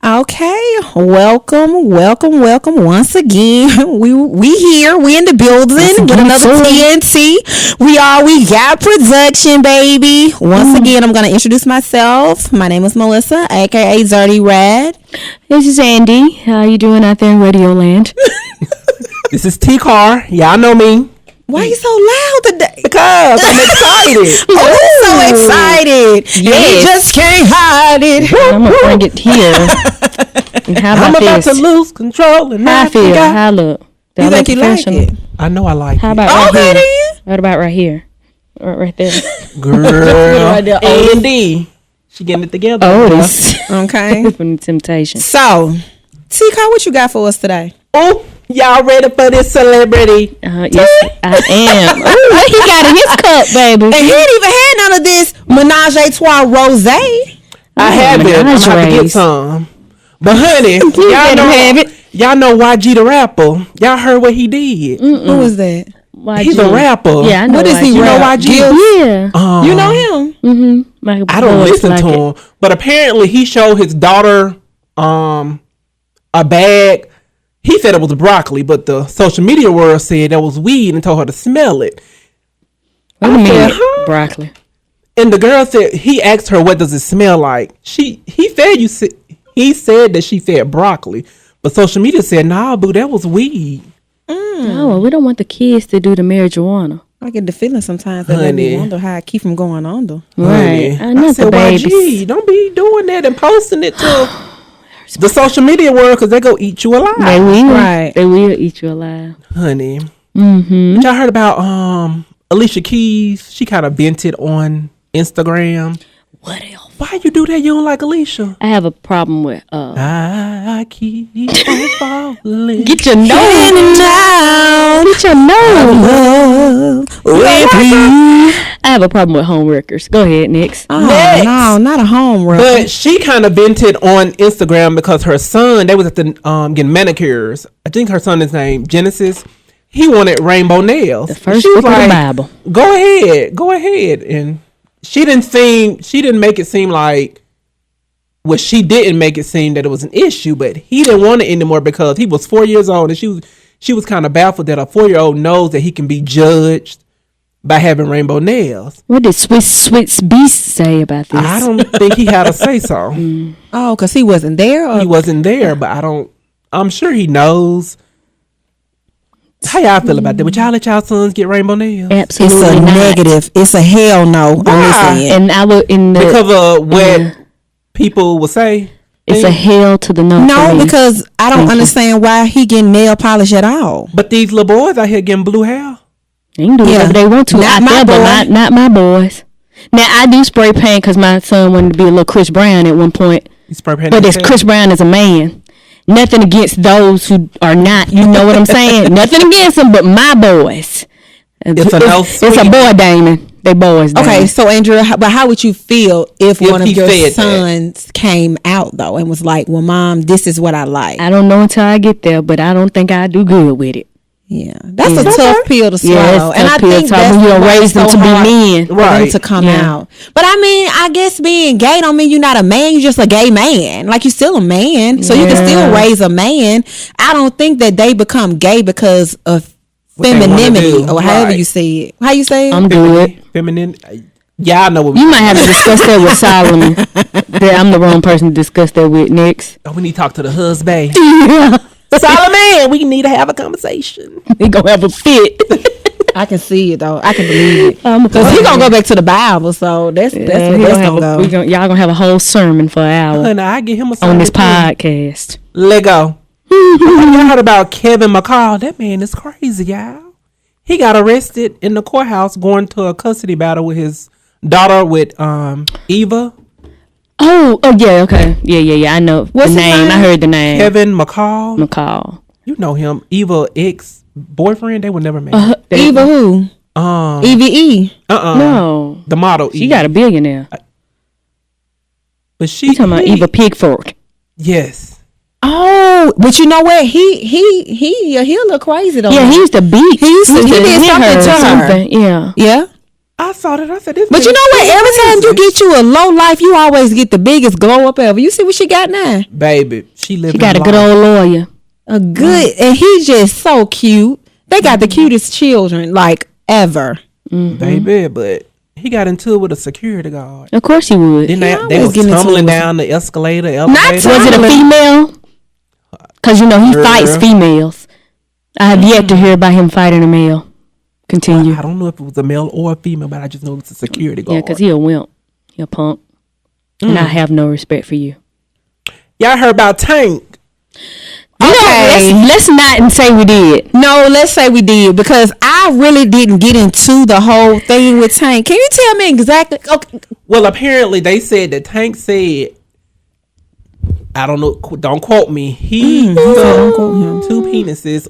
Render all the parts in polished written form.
Okay, welcome once again. We here, we in the building with another TNT. We got production, baby. Once again, I'm gonna introduce myself. My name is Melissa, a.k.a. DirtyRed. This is Andi. How you doing out there in Radio Land? This is TCarr. Y'all know me. Why you so loud today? Because I'm excited. Oh, so excited. Yes. And you just can't hide it. I'm gonna bring it here. And how about I'm about this? to lose control and How I feel? forgot. How I look? Do You I think look you like professional? it? I know I like How it. about Okay, right here? then. What about right here? Right there. Girl, Right there. Oh. Andi. She getting it together. Oh, girl. this Okay. from Temptation. So, TCarr, what you got for us today? Oh, y'all ready for this celebrity? Yes, I am. Ooh, what he got in his cup, baby? And he ain't even had none of this menage a trois rosé. I have it. I'm gonna have to menage. get some. But honey, better have it. y'all know YG the rapper. Y'all heard what he did. Who is that? YG. He's a rapper. Yeah, I know. What is he You know rap? YG? Gil? Yeah. You know him? I don't listen to him, but apparently he showed his daughter a bag. He said it was broccoli, but the social media world said that was weed and told her to smell it. Wait a minute. Huh? Broccoli. And the girl said he asked her, "What does it smell like?" He said that she said broccoli, but social media said, "Nah, boo, that was weed." Oh, well, we don't want the kids to do the marijuana. I get the feeling sometimes that made me Honey. wonder how I keep from going under. Right. Honey. Not the said, babies. YG, don't be doing that and posting it to the social media world because they go eat you alive. They will. Right. They will eat you alive. Honey. Mm-hmm. Y'all heard about Alicia Keys? She kind of vented on Instagram. What else? Why you do that? You don't like Alicia? I have a problem with I keep on falling. get your nose down. Get your nose. I have a problem with home wreckers. Go ahead, next. Oh, Next. no, not a home run. But she kind of vented on Instagram because her son, they was at the getting manicures. I think her son is named Genesis. He wanted rainbow nails. The first She was book of the Bible. Go ahead. And she didn't make it seem like, well, she didn't make it seem that it was an issue, but he didn't want it anymore because he was 4 years old, and she was kind of baffled that a 4-year-old knows that he can be judged by having rainbow nails. What did Swiss Beast say about this? I don't think he had a say so. Oh, because he wasn't there? Or? He wasn't there, but I'm sure he knows. How y'all feel about that? Would y'all let y'all sons get rainbow nails? Absolutely It's a not. negative. It's a hell no on this Why? end. And I look in the. Because of what people will say? It's a hell to the no. No, for me. because I don't Thank you. understand why he getting nail polish at all. But these little boys out here getting blue hair. They can do whatever they want to. Not out my there, but boy. not my boys. Now I do spray paint because my son wanted to be a little Chris Brown at one point. You spray paint But it's himself? Chris Brown as a man. Nothing against those who are not. You know what I'm saying? Nothing against them, but my boys. It's a no It's a sweet. boy, Damon. They boys. Damon. Okay, so Andrea, but how would you feel if one of he your said that? sons came out though and was like, "Well, Mom, this is what I like." I don't know until I get there, but I don't think I do good with it. Yeah, that's Yeah. a tough pill to swallow, Yeah, it's and I tough pill to think swallow that's when you don't why raise it's them so to be hard men. for Right. them to come Yeah. out. But I mean, I guess being gay don't mean you're not a man. You're just a gay man. Like, you're still a man, so you can still raise a man. I don't think that they become gay because of What they wanna femininity do. or however Right. you say it. How you say it? I'm good. Feminine. Yeah, I know what You might have to discuss that with Solomon. I'm the wrong person to discuss that with next. we need to talk to the husband. Solomon, we need to have a conversation. He gonna have a fit. I can see it though. I can believe it. I'm Because he gonna go back to the Bible, so that's what that's gonna go. Y'all gonna have a whole sermon for an hour Honey, I get him a on this Sunday too. podcast. Let go. Y'all heard about Kevin McCall? That man is crazy, y'all. He got arrested in the courthouse going to a custody battle with his daughter with Eva. Oh, yeah, okay. Yeah. I know What's the his name. name? I heard the name. Kevin McCall. McCall. You know him. Eva ex-boyfriend. They were never married. Eva who? EVE. No. The model She Eve. got a billionaire. But she You talking about Eva Pigford. Yes. Oh, but you know what? He a little crazy though. Yeah, he used to beat. He did hit something to her. something. Yeah. Yeah. I saw that. I said this. But you know what? Every time you get you a low life, you always get the biggest glow up ever. You see what she got now? Baby, she got a good old lawyer. A good, and he's just so cute. They got the cutest children like ever. Baby, but he got into it with a security guard. Of course he would. Then they was tumbling down the escalator. Was it a female? Because you know he fights females. I have yet to hear about him fighting a male. Continue. Well, I don't know if it was a male or a female, but I just know it's a security guard. Yeah, because he a wimp. He a punk. And I have no respect for you. Y'all heard about Tank? Okay, let's not say we did. No, let's say we did, because I really didn't get into the whole thing with Tank. Can you tell me exactly? Okay. Well, apparently they said that Tank said, I don't know, don't quote me. He sucked 2 penises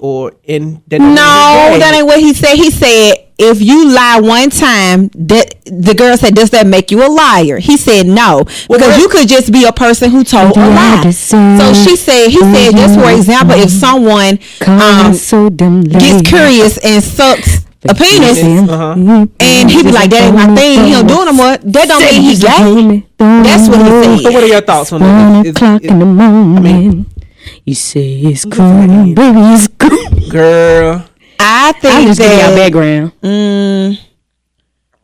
that ain't what he said. He said, if you lie one time, that the girl said, does that make you a liar? He said no, because you could just be a person who told a lie. So he said, just for example, if someone gets curious and sucks a penis, and he be like, that ain't my thing, he don't do it no more, that don't mean he's gay. That's what he said. So what are your thoughts on that? 1:00 in the morning, you say it's cool, baby, it's cool. Girl, I think I just give y'all background.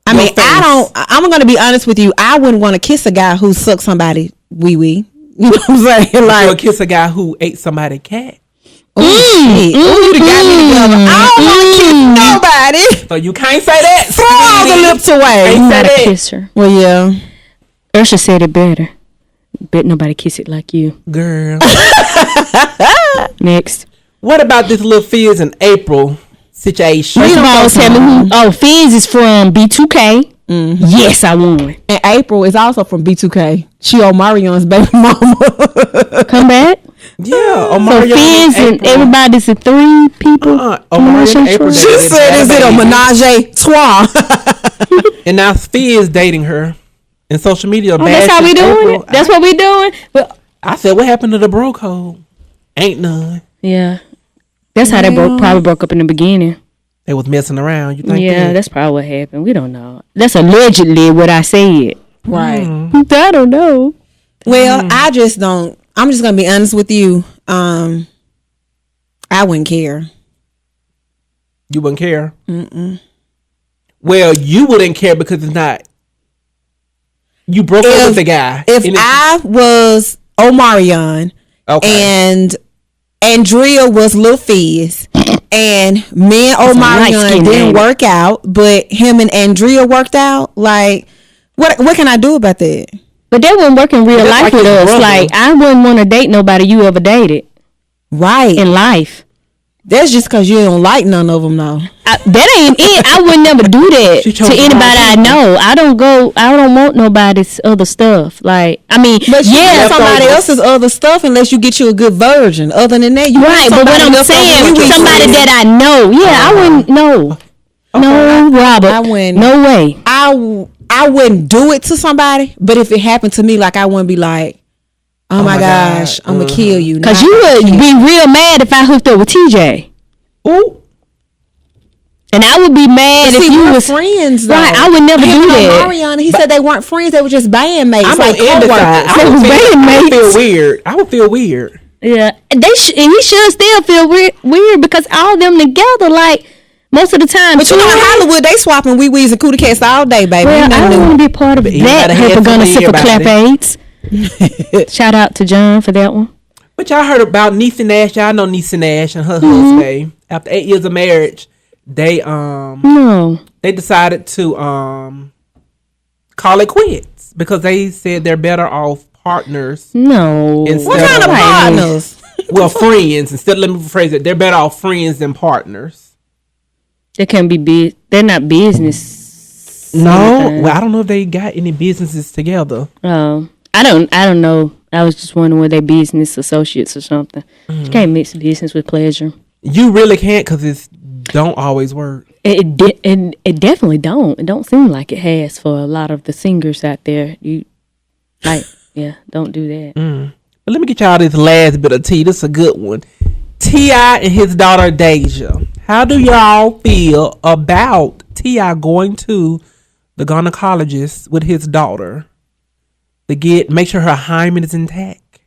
I'm going to be honest with you. I wouldn't want to kiss a guy who sucked somebody wee-wee. You know what I'm saying? Like, you'll kiss a guy who ate somebody's cat. You done got me together. I don't want to kiss nobody. So you can't say that. Throw all the lips away. I'm not a kisser. Well, yeah. Ursha said it better. Bet nobody kiss it like you. Girl. Next. What about this little Fizz in April situation? First of all, tell me who. Oh, Fizz is from B2K. Mm-hmm. Yes, I won. And April is also from B2K. She Omarion's baby mama. Come back. Yeah, Omarion. So Fizz and everybody's the 3 people. Omarion and April. She said, "Is it a menage a trois?" And now Fizz dating her in social media. That's how we doing it. That's what we doing. Well, I said, what happened to the bro code? Ain't none. Yeah, that's how they probably broke up in the beginning. They was messing around. You think? Yeah, that's probably what happened. We don't know. That's allegedly what I said. Right. I don't know. Well, I just don't. I'm just gonna be honest with you. I wouldn't care. You wouldn't care? Mm-mm. Well, you wouldn't care because it's not. You broke up with the guy. If I was Omarion and Andrea was Lil Fizz and me and Omarion didn't work out, but him and Andrea worked out, like, what can I do about that? But that wouldn't work in real life with us. Like, I wouldn't want to date nobody you ever dated. Right. In life. That's just because you don't like none of them, though. That ain't it. I would never do that to anybody I know. I don't want nobody's other stuff. Like, I mean, but yeah, somebody else's other stuff unless you get you a good virgin. Other than that, you right. But what I'm saying, somebody that I know, I wouldn't. No, no, Robert. I wouldn't. No way. I wouldn't do it to somebody. But if it happened to me, like, I wouldn't be like, oh my gosh, I'm gonna kill you. Because you would be real mad if I hooked up with TJ. Ooh. And I would be mad if you were friends, though. Right, I would never do that. Mariana, he said they weren't friends; they were just bandmates. I'm like I would feel weird. Yeah, and he should still feel weird because all of them together, like most of the time. But you know, in Hollywood, they swapping wee-wees and cootie cats all day, baby. Well, I don't want to be a part of that. Hyper gonna sip a clap AIDS. Shout out to John for that one. But y'all heard about Niecy Nash? Y'all know Niecy Nash and her husband. After 8 years of marriage, they decided to call it quits because they said they're better off partners. No, what kind of partners? Well, friends. Instead, let me rephrase it. They're better off friends than partners. They can be. They're not business. No, well, I don't know if they got any businesses together. Oh. I don't know. I was just wondering were they business associates or something. You can't mix business with pleasure. You really can't because it don't always work. It definitely don't. It don't seem like it has for a lot of the singers out there. Don't do that. But let me get y'all this last bit of tea. This is a good one. T.I. and his daughter Deja. How do y'all feel about T.I. going to the gynecologist with his daughter to make sure her hymen is intact.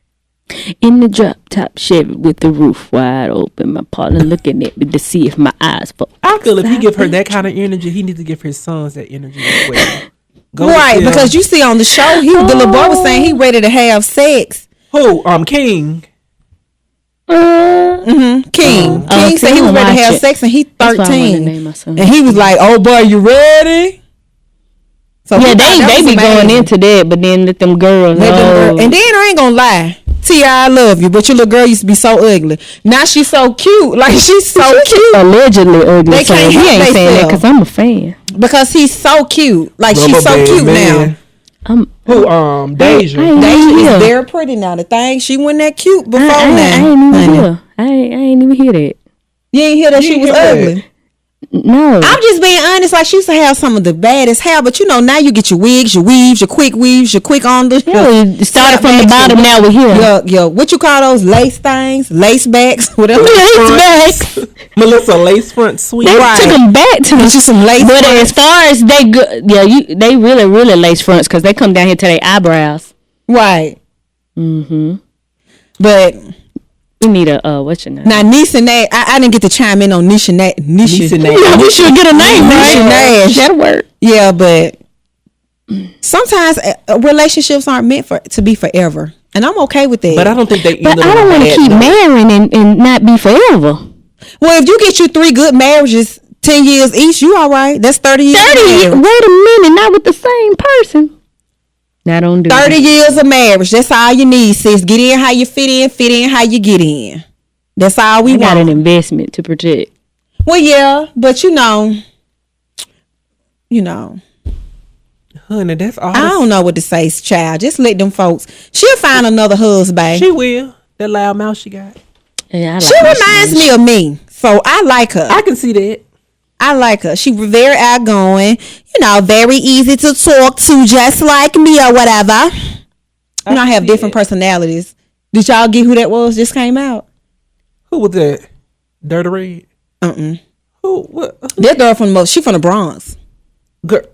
In the drop top Chevy with the roof wide open, my partner looking at me to see if my eyes fall. I feel if he give her that kind of energy, he needs to give his sons that energy as well. Right, because you see on the show, the little boy was saying he ready to have sex. Who? King. King. King said he was ready to have sex, and he 13, and he was like, "Oh boy, you ready?" So yeah, they be going into that, but then let them girls. And then I ain't gonna lie, Tia, I love you, but your little girl used to be so ugly. Now she's so cute, like she's so cute. Allegedly ugly. They can't he ain't saying that because I'm a fan. Because he's so cute, like she's so cute now. Deja. Deja is very pretty now. The thing, she wasn't that cute before now. I ain't even hear that. You ain't hear that she was ugly? No. I'm just being honest. Like, she used to have some of the baddest hair, but you know, now you get your wigs, your weaves, your quick on the. Yeah, started from the bottom. Now we're here. Yeah. What you call those lace things? Lace backs? Whatever. Lace backs. Melissa lace front sweet. They took them back to you some lace. But fronts. As far as they really lace fronts because they come down here to their eyebrows. Right. But. We need a what's your name? Now Nisha Nash, I didn't get to chime in on Nisha Nash. We should get a name, right? Nisha Nash. That'll work. Yeah, but sometimes relationships aren't meant to be forever, and I'm okay with that. But I don't think they. But I don't want to keep marrying and not be forever. Well, if you get you 3 good marriages, 10 years each, you all right. That's 30 years. 30 years. Wait a minute, not with the same person. Now don't do 30 years of marriage. That's all you need, sis. Get in how you fit in how you get in. That's all we want. Got an investment to protect. Well, yeah, but you know. Honey, that's all. I don't know what to say, child. Just let them folks. She'll find another husband. She will. That loud mouth she got. Yeah, she reminds me of me, so I like her. I can see that. I like her. She very outgoing, very easy to talk to, just like me or whatever. I have different personalities. Did y'all get who that was? Just came out. Who was that? DirtyRed. Who? What? That girl she from the Bronx. Girl.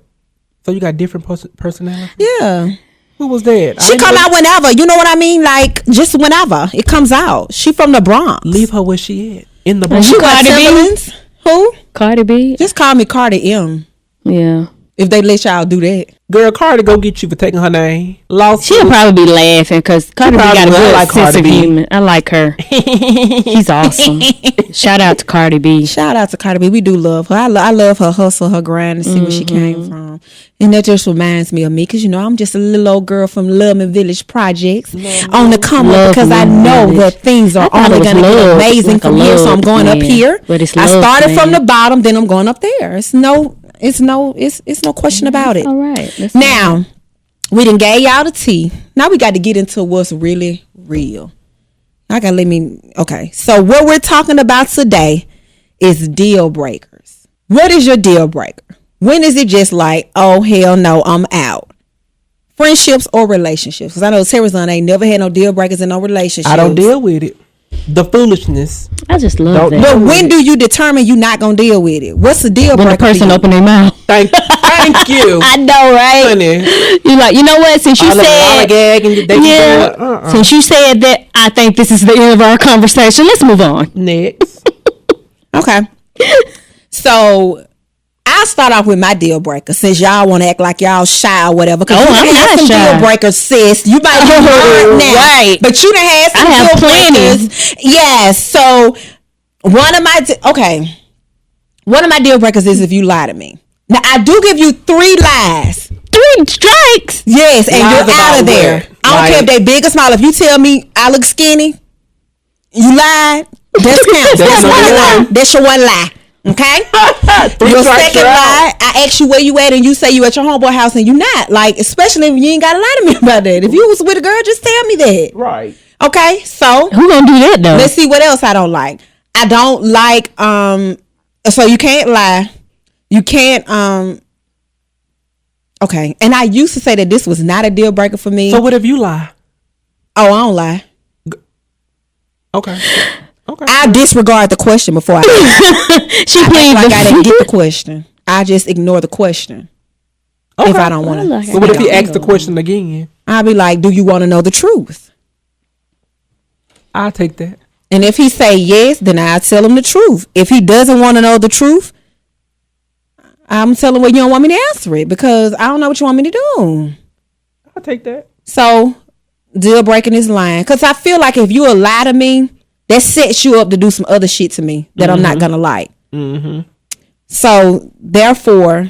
So you got different personalities? Yeah. Who was that? She come out whenever. You know what I mean? Like just whenever it comes out. She from the Bronx. Leave her where she at. In the Bronx. She got Timberlands. Who? Cardi B. Just call me Cardi M. Yeah. If they let y'all do that. Girl, Cardi go get you for taking her name. She'll probably be laughing because Cardi B got a good sense of humor. I like her. She's awesome. Shout out to Cardi B. Shout out to Cardi B. We do love her. I love her hustle, her grind, and see where she came from. And that just reminds me of me because, I'm just a little old girl from Lubman Village Projects on the come up because I know that things are only going to get amazing from here. So I'm going up here. I started from the bottom, then I'm going up there. It's no question about it. All right. Now, we done gave y'all the tea. Now we got to get into what's really real. Okay. So what we're talking about today is deal breakers. What is your deal breaker? When is it just like, oh, hell no, I'm out? Friendships or relationships? Because I know Terizon ain't never had no deal breakers in no relationships. I don't deal with it. The foolishness. I just love that. But when do you determine you're not gonna deal with it? What's the deal breaker? When the person open their mouth. Thank you. I know, right? Honey. You like, you know what? Since you since you said that, I think this is the end of our conversation. Let's move on. Next. Okay. So I'll start off with my deal breaker since y'all want to act like y'all shy or whatever. Oh, I'm not some shy. Deal breakers, sis. You might be hard now, right? But you done had some deal breakers. Yes. So one of my deal breakers is if you lie to me. Now I do give you 3 lies. 3 strikes. Yes, and lies you're out of there. What? I don't care if they big or small. If you tell me I look skinny, you lied. That's counts. That's one lie. That's your one lie. Okay. Your second lie, I ask you where you at, and you say you at your homeboy house, and you not. Like, especially if you ain't gotta lie to me about that. If you was with a girl, just tell me that. Right. Okay. So who gonna do that though? Let's see what else I don't like. I don't like so you can't lie. You can't okay. And I used to say that this was not a deal breaker for me. So what if you lie? Oh, I don't lie. Okay. I disregard the question before I she played like I didn't get the question. I just ignore the question. If I don't want to. So what if he asks the question again? I'll be like, do you want to know the truth? I'll take that. And if he say yes, then I'll tell him the truth. If he doesn't want to know the truth, I'm telling him, well, you don't want me to answer it because I don't know what you want me to do. I'll take that. So, deal breaking is lying. Because I feel like if you lie to me, that sets you up to do some other shit to me that I'm not going to like. Mm-hmm. So, therefore,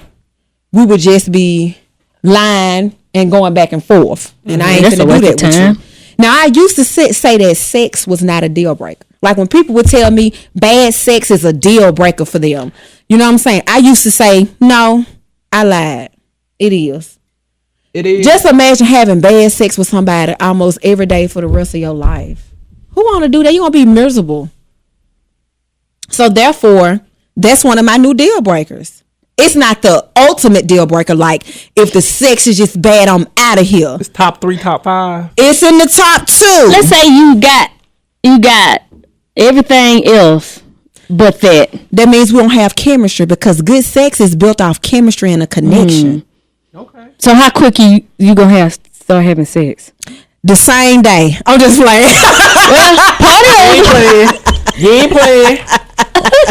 we would just be lying and going back and forth. And I ain't going to do that with you. Now, I used to say that sex was not a deal breaker. Like when people would tell me bad sex is a deal breaker for them. You know what I'm saying? I used to say, no, I lied. It is. It is. Just imagine having bad sex with somebody almost every day for the rest of your life. Who want to do that? You're going to be miserable. So therefore, that's one of my new deal breakers. It's not the ultimate deal breaker. Like if the sex is just bad, I'm out of here. It's top 3, top 5. It's in the top 2. Let's say you got everything else but that. That means we don't have chemistry because good sex is built off chemistry and a connection. Okay. So how quick you gonna start having sex? The same day. I'm just playing. Well, You ain't playing.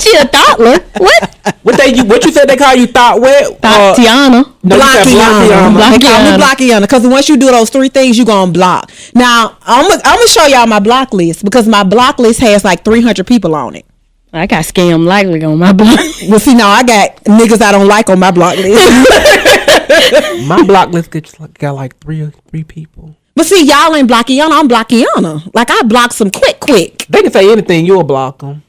She a thoughtler. What? What you said they call you thought what? Tiana. No, Blockiana. They call me Blockiana because once you do those 3 things, you gonna block. Now I'm gonna show y'all my block list because my block list has like 300 people on it. I got scam likely on my block. Well, see, now I got niggas I don't like on my block list. My block list got like three people. But see, y'all ain't Blockiana. I'm Blockiana. Like I block some quick. They can say anything, you'll block them.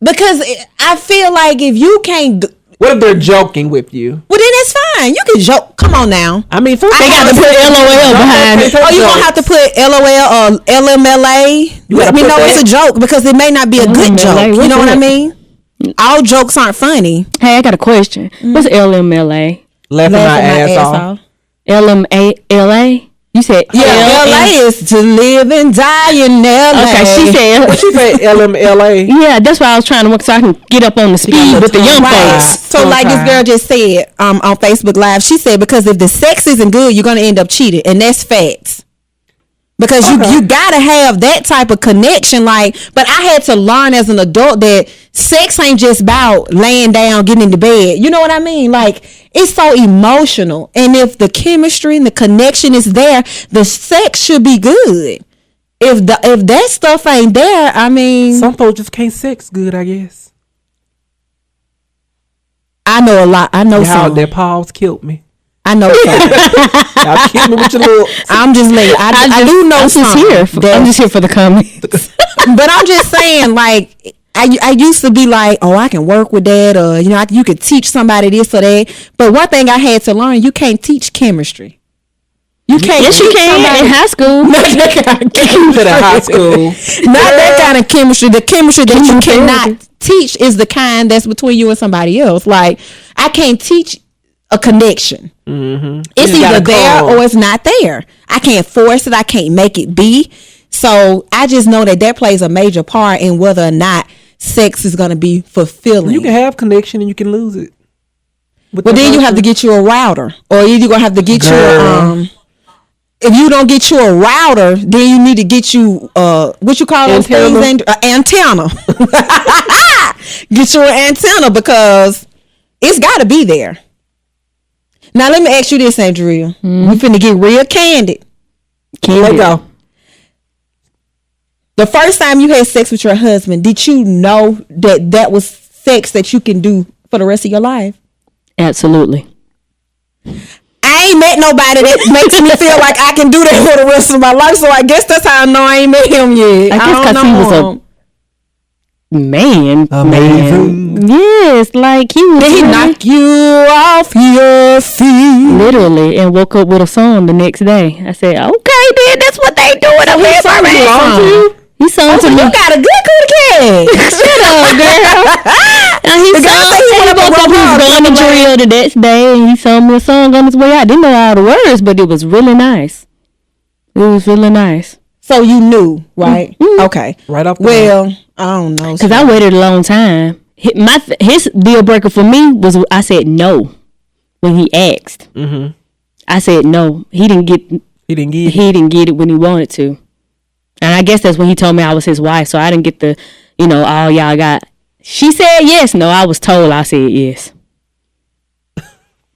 Because I feel like if you can't. What if they're joking with you? Well, then it's fine. You can joke. Come on now. I mean, they got to put LOL behind it. Oh, you gonna have to put LOL or LMLA? Let me know it's a joke because it may not be a good joke. You know what I mean? All jokes aren't funny. Hey, I got a question. What's LMLA? Laughing my ass off. LMALA? You said LA is to live and die in LA. Okay, she said LMLA. Yeah, that's why I was trying to work so I can get up on the speed with the young folks. So like this girl just said on Facebook Live, she said because if the sex isn't good, you're gonna end up cheating, and that's facts. Because you gotta have that type of connection. Like, but I had to learn as an adult that sex ain't just about laying down, getting into bed. You know what I mean? Like, it's so emotional. And if the chemistry and the connection is there, the sex should be good. If that stuff ain't there, I mean, some folks just can't sex good, I guess. I know a lot. I know some. Their paws killed me. I know some. Y'all kill me with your looks. I'm just like, I do know some. I'm just here for the comments. But I'm just saying, like, I used to be like, oh, I can work with that, or you could teach somebody this or that. But one thing I had to learn, you can't teach chemistry. You can't. Yes, you can in high school. Not that kind of chemistry. High school. Not that kind of chemistry. The chemistry that you cannot teach is the kind that's between you and somebody else. Like, I can't teach a connection. Mm-hmm. It's either there or it's not there. I can't force it. I can't make it be. So I just know that plays a major part in whether or not sex is going to be fulfilling. You can have connection and you can lose it. But then you have to get you a router, or you're going to have to get you if you don't get you a router, then you need to get you what you call those things? Antenna. Get you an antenna because it's got to be there. Now let me ask you this, Andrea. We finna get real candid. Let go. The first time you had sex with your husband, did you know that was sex that you can do for the rest of your life? Absolutely. I ain't met nobody that makes me feel like I can do that for the rest of my life, so I guess that's how I know I ain't met him yet. I guess because he was a man. Amazing. Yes, like he was. Did he knock you off your feet? Literally, and woke up with a song the next day. I said, okay, then that's what they doing over here for me. He sung to me. You got a good cootie cat. Shut up, girl. And he was going to drill the next day, and he sung me a song on his way out. I didn't know all the words, but it was really nice. It was really nice. So you knew, right? Mm-hmm. Okay. Right off the Well, I don't know. Because I waited a long time. His deal breaker for me was I said no. when he asked. Mm-hmm. I said no. He didn't get it when he wanted to. And I guess that's when he told me I was his wife. So I didn't get the, all y'all got. She said yes. No, I was told I said yes.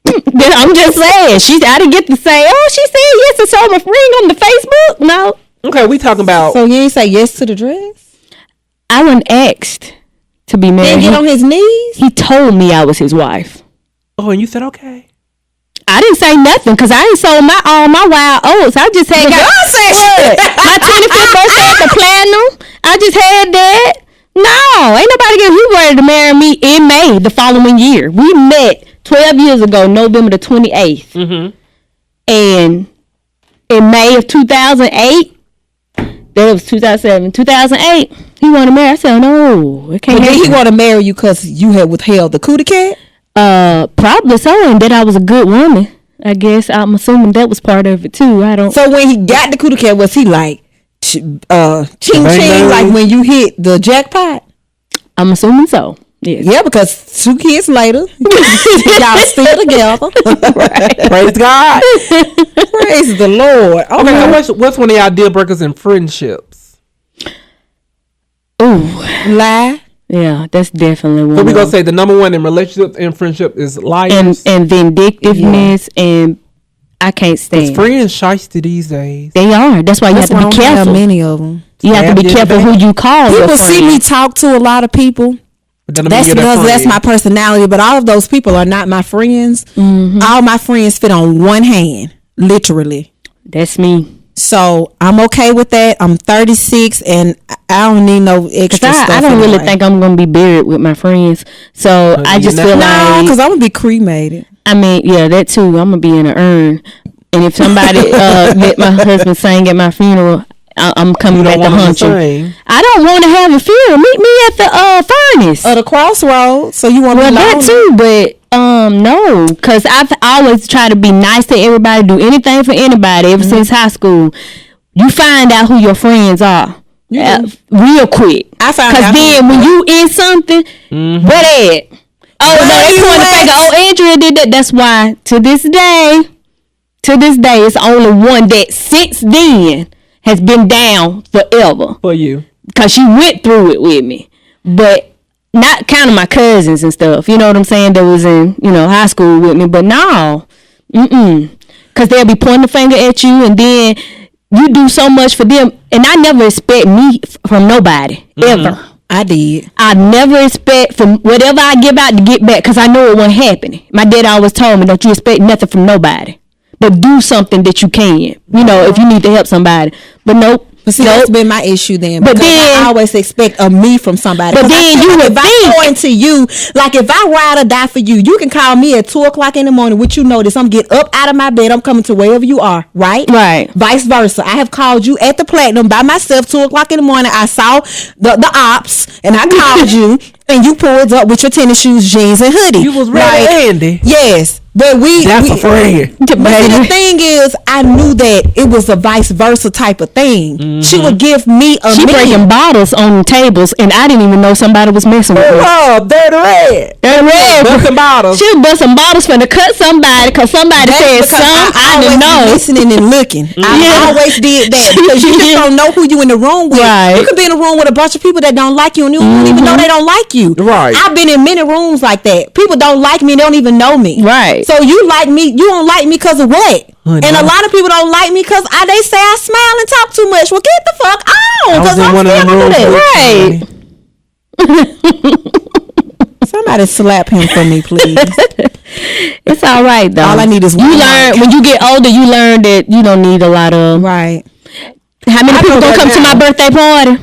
I'm just saying. I didn't get to say, oh, she said yes and saw my ring on the Facebook. No. Okay, we talking about. So you ain't say yes to the dress? I wasn't asked to be married. Didn't get on his knees? He told me I was his wife. Oh, and you said okay. I didn't say nothing because I ain't sold all my wild oats. I just had my 25th birthday at the Platinum. I just had that. No, ain't nobody getting you ready to marry me in May the following year. We met 12 years ago, November the 28th. Mm-hmm. And in May of 2008, that was 2007, 2008, he wanted to marry. I said, no, it can't. But did he want to marry you because you had withheld the cootie cat? Probably so, and that I was a good woman. I guess I'm assuming that was part of it too. So when he got the cootie cat, was he like, ching ching, like when you hit the jackpot? I'm assuming so. Yes. Yeah, because 2 kids later, y'all still together. Right. Praise God. Praise the Lord. Okay, what's one of y'all deal breakers in friendships? Ooh, lie. Yeah, that's definitely one. So we gonna say the number one in relationships and friendship is liars and vindictiveness, and I can't stand. Friends shiesty these days. They are. That's why you have to be careful. Many of them. You have to be careful who you call. People see me talk to a lot of people. That's because that's my personality. But all of those people are not my friends. Mm-hmm. All my friends fit on one hand, literally. That's me. So I'm okay with that. I'm 36 and I don't need no extra stuff. I don't really think I'm gonna be buried with my friends. So I just feel like because I'm gonna be cremated. I mean, yeah, that too. I'm gonna be in an urn. And if somebody let my husband sing at my funeral, I'm coming back to hunt you. I don't want to have a funeral. Meet me at the furnace or the crossroads. So you want to that too, but no, because I've always tried to be nice to everybody, do anything for anybody ever since high school. You find out who your friends are real quick. I found out because then when you in something, where they at? Oh no, they point the finger. Oh, Andrea did that. That's why to this day, it's only one that since then has been down forever for you because she went through it with me, but not counting my cousins and stuff. You know what I'm saying? That was in high school with me, but no, because they'll be pointing the finger at you, and then you do so much for them, and I never expect me from nobody ever. I did. I never expect from whatever I give out to get back because I know it wasn't happening. My dad always told me, don't you expect nothing from nobody, but do something that you can. If you need to help somebody. But nope. But see, that's been my issue then. But then I always expect of me from somebody. But then if I pour into you, like if I ride or die for you, you can call me at 2:00 in the morning. Which I'm get up out of my bed. I'm coming to wherever you are. Right. Vice versa. I have called you at the Platinum by myself 2:00 in the morning. I saw the ops and I called you and you pulled up with your tennis shoes, jeans, and hoodie. You was ready, Andi. Yes. But that's a friend. But the thing is, I knew that it was a vice versa type of thing. Mm-hmm. She would give me She breaking bottles on tables, and I didn't even know somebody was messing with her. Oh, DirtyRed. Busting bottles. She was busting bottles for to cut somebody because somebody said something. I didn't know. Listening and looking. I always did that because you just don't know who you in the room with. Right. You could be in a room with a bunch of people that don't like you, and you don't even know they don't like you. Right. I've been in many rooms like that. People don't like me; they don't even know me. Right. So you like me, you don't like me because of what? And a lot of people don't like me because they say I smile and talk too much. Well, get the fuck on, because I'm still right. Somebody slap him for me, please. It's all right though. All I need is you learn when you get older. You learn that you don't need a lot of How many people gonna come to my birthday party?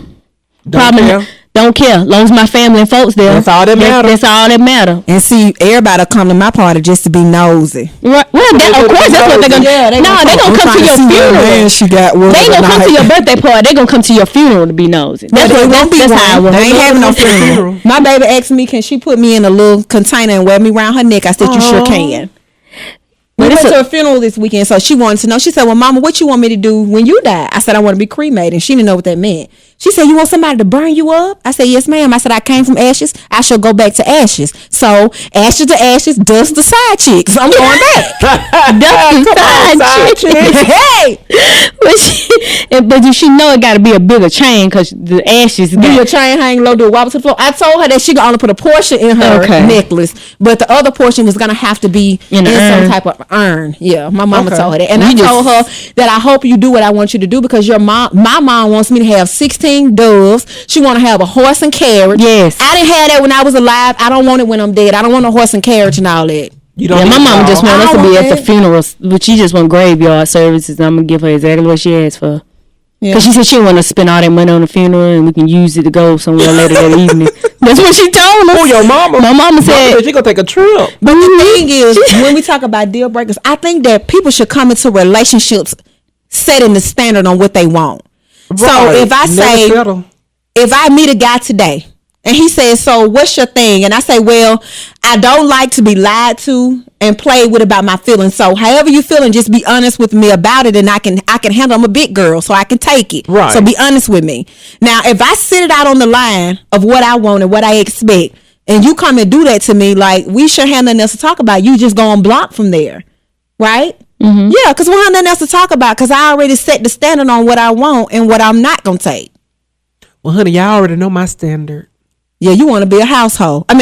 Probably. Don't care. As long as my family and folks there. That's all that matter. That's all that matter. And see, everybody come to my party just to be nosy. Right. Well, of course, that's what they're going to do. No, they're going to come to your funeral. They ain't going to come to your birthday party. They're going to come to your funeral to be nosy. That's how I was. They ain't having no funeral. My baby asked me, can she put me in a little container and wear me around her neck? I said, you sure can. We went to a funeral this weekend, so she wanted to know. She said, well, Mama, what you want me to do when you die? I said, I want to be cremated. And she didn't know what that meant. She said, you want somebody to burn you up? I said, yes, ma'am. I said, I came from ashes. I shall go back to ashes. So, ashes to ashes, dust to side chicks. I'm going back. Dust to side chicks. Hey! But she know it got to be a bigger chain because the ashes. Do your chain hang low, do a wobble to the floor. I told her that she could only put a portion in her necklace, but the other portion was going to have to be in some type of urn. Yeah, my mama told her that. And I told her that I hope you do what I want you to do because my mom wants me to have 16 doves. She want to have a horse and carriage. Yes. I didn't have that when I was alive. I don't want it when I'm dead. I don't want a horse and carriage and all that. You don't my mom just want us to be at the funerals, but she just want graveyard services. I'm going to give her exactly what she asked for. Because she said she want to spend all that money on the funeral and we can use it to go somewhere later that evening. That's what she told us. Oh, your mama. My mama said she going to take a trip. But the thing is, when we talk about deal breakers, I think that people should come into relationships setting the standard on what they want. Right. So if I say, if I meet a guy today and he says, so what's your thing? And I say, well, I don't like to be lied to and played with about my feelings. So however you feeling, just be honest with me about it and I can handle. I'm a big girl, so I can take it. Right. So be honest with me. Now, if I sit it out on the line of what I want and what I expect, and you come and do that to me, like we should have nothing else to talk about. You just go on block from there. Right? Mm-hmm. Yeah, because we have nothing else to talk about because I already set the standard on what I want and what I'm not going to take. Well, honey, y'all already know my standard. Yeah, you want to be a housewife. No. I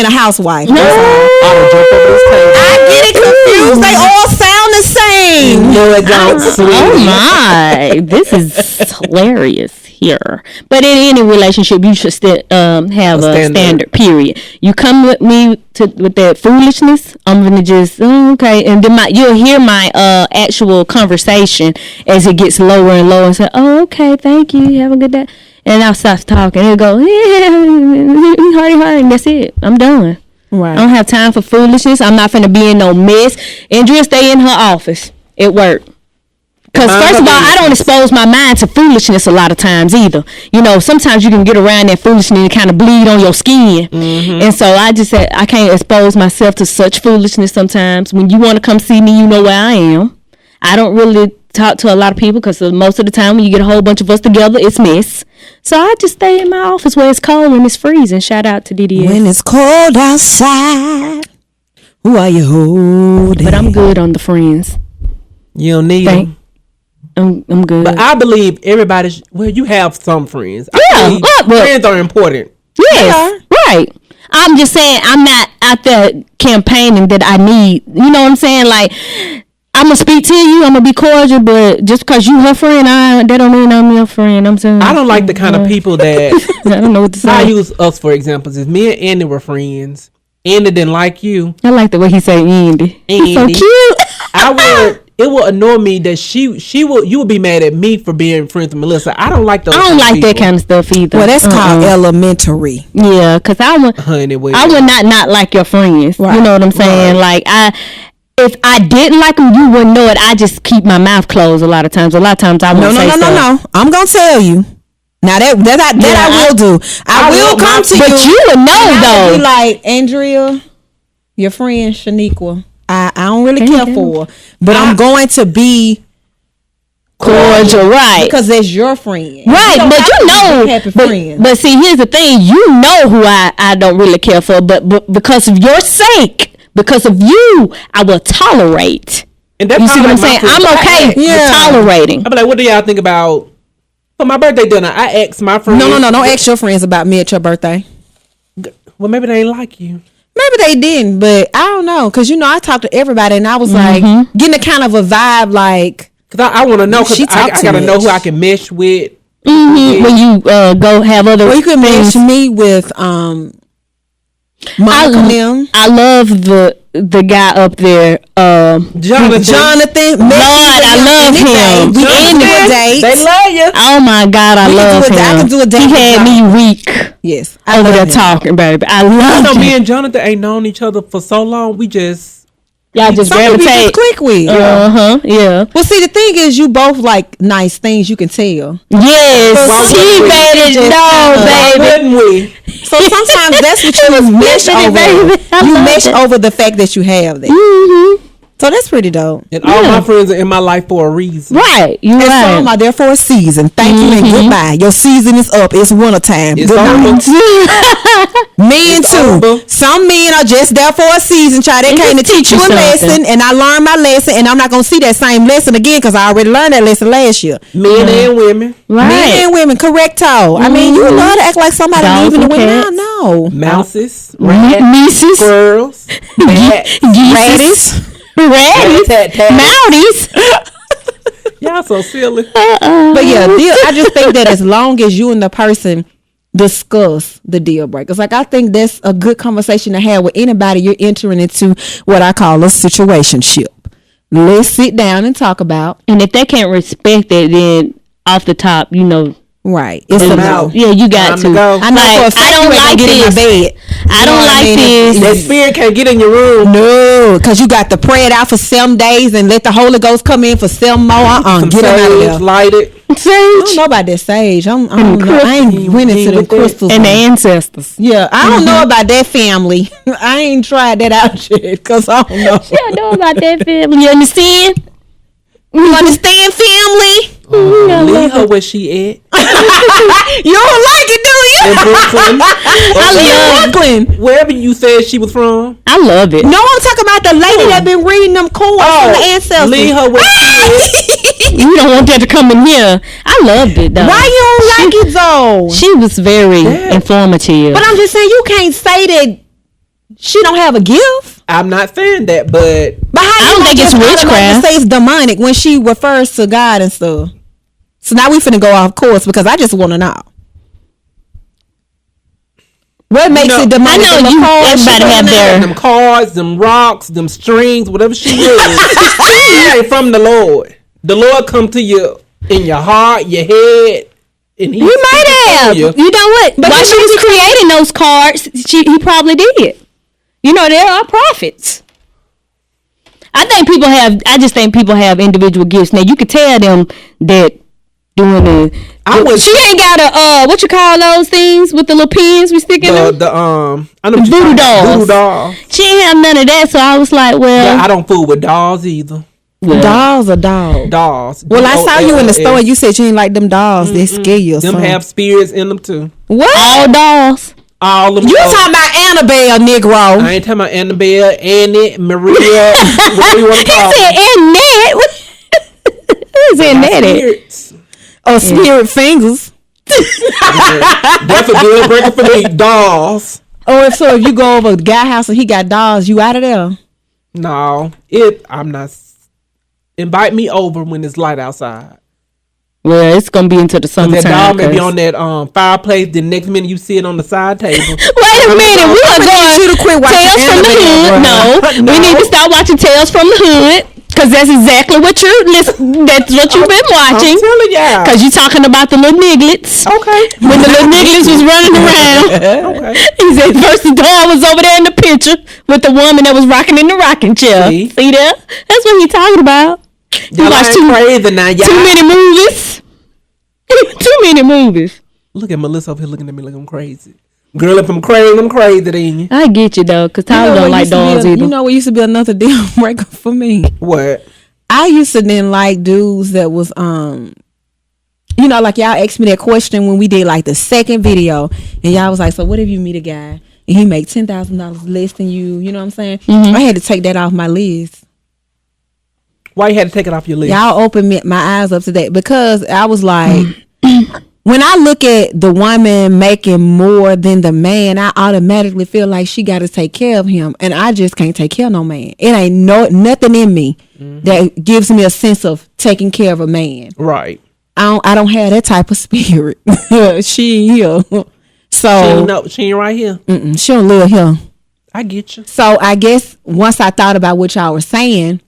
get it confused. They all sound the same. No, it don't. Oh my, this is hilarious here. But in any relationship, you should have a standard. Period. You come with me with that foolishness, I'm gonna just okay, and then you'll hear my actual conversation as it gets lower and lower, and say, "Oh, okay, thank you. Have a good day." And I'll stop talking. It'll go, hardy, and that's it. I'm done. Right. I don't have time for foolishness. I'm not finna be in no mess. Andrea stay in her office at work. Because first of all, I don't expose my mind to foolishness a lot of times either. You know, sometimes you can get around that foolishness and kind of bleed on your skin. Mm-hmm. And so I just said, I can't expose myself to such foolishness sometimes. When you want to come see me, you know where I am. I don't really talk to a lot of people because most of the time when you get a whole bunch of us together, it's mess. So I just stay in my office where it's cold and it's freezing. Shout out to DDS. When it's cold outside, who are you holding? But I'm good on the friends. You don't need them. I'm good. But I believe everybody's, you have some friends. Yeah. Friends are important. Yes. Right. I'm just saying, I'm not out there campaigning that I need. You know what I'm saying? Like, I'm going to speak to you. I'm going to be cordial. But just because you her friend, that don't mean I'm your friend. I'm saying. I don't like the kind of people that. I don't know what to say. I use us, for example. If me and Andi were friends, Andi didn't like you. I like the way he say Andi. He's so cute. It will annoy me that you would be mad at me for being friends with Melissa. I don't like those. I don't like that kind of stuff either. Well, that's called elementary. Yeah, because I would not like your friends. Right. You know what I'm saying? Right. Like if I didn't like them, you wouldn't know it. I just keep my mouth closed a lot of times. I won't say stuff. No. I'm gonna tell you. Now that I will do. I will come to you. But you would know though. I'll be like, Andrea, your friend Shaniqua. I don't really care for her, but I'm going to be cordial, right? Because that's your friend, right? But you know, but see, here's the thing: you know who I don't really care for, but because of your sake, because of you, I will tolerate. And that's you see what I'm saying? I'm okay with tolerating. I'll be like, what do y'all think about for my birthday dinner? I asked my friends. No, don't ask your friends about me at your birthday. Well, maybe they ain't like you. Maybe they didn't, but I don't know. Because, you know, I talked to everybody and I was like, getting a kind of a vibe like. Because I want to know, because I got to know who I can mesh with. Mm-hmm. When you go have other you can mesh me with Monica. I love the guy up there, Jonathan. Lord, I love him. We ended a date. They love you. Oh my God, I love him. I can do a date. He had me weak. Yes, over there talking, baby. I love him. Me and Jonathan ain't known each other for so long. We just gravitate. Just click with. Yeah. Well, see, the thing is, you both like nice things. You can tell. Yes, he made it know, baby. Wouldn't we? So sometimes that's what you mesh over. You mesh over the fact that you have that. Mm-hmm. So that's pretty dope. And all my friends are in my life for a reason. Right. You And right. some are there for a season. Thank you and goodbye. Your season is up. It's wintertime. It's Good night. Men too. over. Some men are just there for a season. Child, they came to teach you a something. lesson, and I learned my lesson, and I'm not gonna see that same lesson again because I already learned that lesson last year. Men and women. Right. Men and women, correcto. I mean, you love to act like somebody Dogs leaving the and women out. cats. No. Mouses. Nieces. Squirrels. Bats. Radis. Mounties. Y'all so silly. But yeah, I just think that as long as you and the person discuss the deal breakers, like I think that's a good conversation to have with anybody you're entering into what I call a situationship. Let's sit down and talk about. And if they can't respect it, then off the top, you know. Right. It's a no. Yeah, you got Time to go. I know for a fact I don't you ain't like gonna get in my bed. I don't like this. That spirit can't get in your room. No, because you got to pray it out for 7 days and let the Holy Ghost come in for 7 more. Get them out of there. Light it. I don't know about that sage. I don't know. I ain't went into them crystals. And the ancestors. Yeah, I don't know about that family. I ain't tried that out yet because I don't know. She don't know about that family. You understand? You understand, family? Leave her where she at. You don't like it, do you? In Brooklyn. I love Brooklyn. Wherever you said she was from. I love it. No, I'm talking about the lady that been reading them cards from the ancestors. Leave her where she You don't want that to come in here. I loved it though. Why you don't like it though? She was very informative. But I'm just saying you can't say that she don't have a gift. I'm not saying that, but But how I don't think it's witchcraft. Say it's demonic when she refers to God and stuff. So now we finna go off course because I just want to know. What makes it demonic? I know everybody have their them cards, them rocks, them strings, whatever she is. She ain't from the Lord. The Lord come to you in your heart, your head, and he might have. You know what? But while she was creating those cards, he probably did. You know, there are prophets. I just think people have individual gifts. Now you could tell them that doing she ain't got a what you call those things with the little pins we stick in them? I know voodoo dolls. Voodoo dolls. She ain't have none of that, so I was like, well, yeah, I don't fool with dolls either. Yeah. Dolls or dogs? Dolls. Well, I saw you in the store. You said you ain't like them dolls. They scare you. Them have spirits in them too. What? All dolls. All of them. You talking about Annabelle, Negro? I ain't talking about Annabelle, Annie, Maria. Whatever you want to call He said Annette. Who's Annette? Spirits. Oh, spirit fingers. That's a deal breaker for me. Dolls. Oh, if you go over the guy house and he got dolls, you out of there? No, I'm not. Invite me over when it's light outside. Well, it's gonna be into the summertime. That dog may be on that fireplace. The next minute you see it on the side table. Wait a minute, we are going you to quit watching Tales from the Hood. No, we need to start watching Tales from the Hood because that's exactly what that's what you've been watching. I'm telling y'all. Because you're talking about the little nigglets. Okay. When the little nigglets was running around. Okay. He said first the dog was over there in the picture with the woman that was rocking in the rocking chair. See there? That's what he's talking about. You watch too many movies. Too many movies. Look at Melissa over here looking at me like I'm crazy. Girl, if I'm crazy, then you. I get you though, because Tyler don't like dogs either. You know what used to be another deal breaker for me? What? I used to then like dudes that was you know, like y'all asked me that question when we did like the second video, and y'all was like, so what if you meet a guy and he make $10,000 less than you? You know what I'm saying? I had to take that off my list. Why you had to take it off your list? Y'all opened my eyes up to that because I was like, when I look at the woman making more than the man, I automatically feel like she got to take care of him, and I just can't take care of no man. It ain't nothing in me that gives me a sense of taking care of a man. Right. I don't have that type of spirit. She ain't here, so she ain't right here. She don't live here. I get you. So I guess once I thought about what y'all were saying,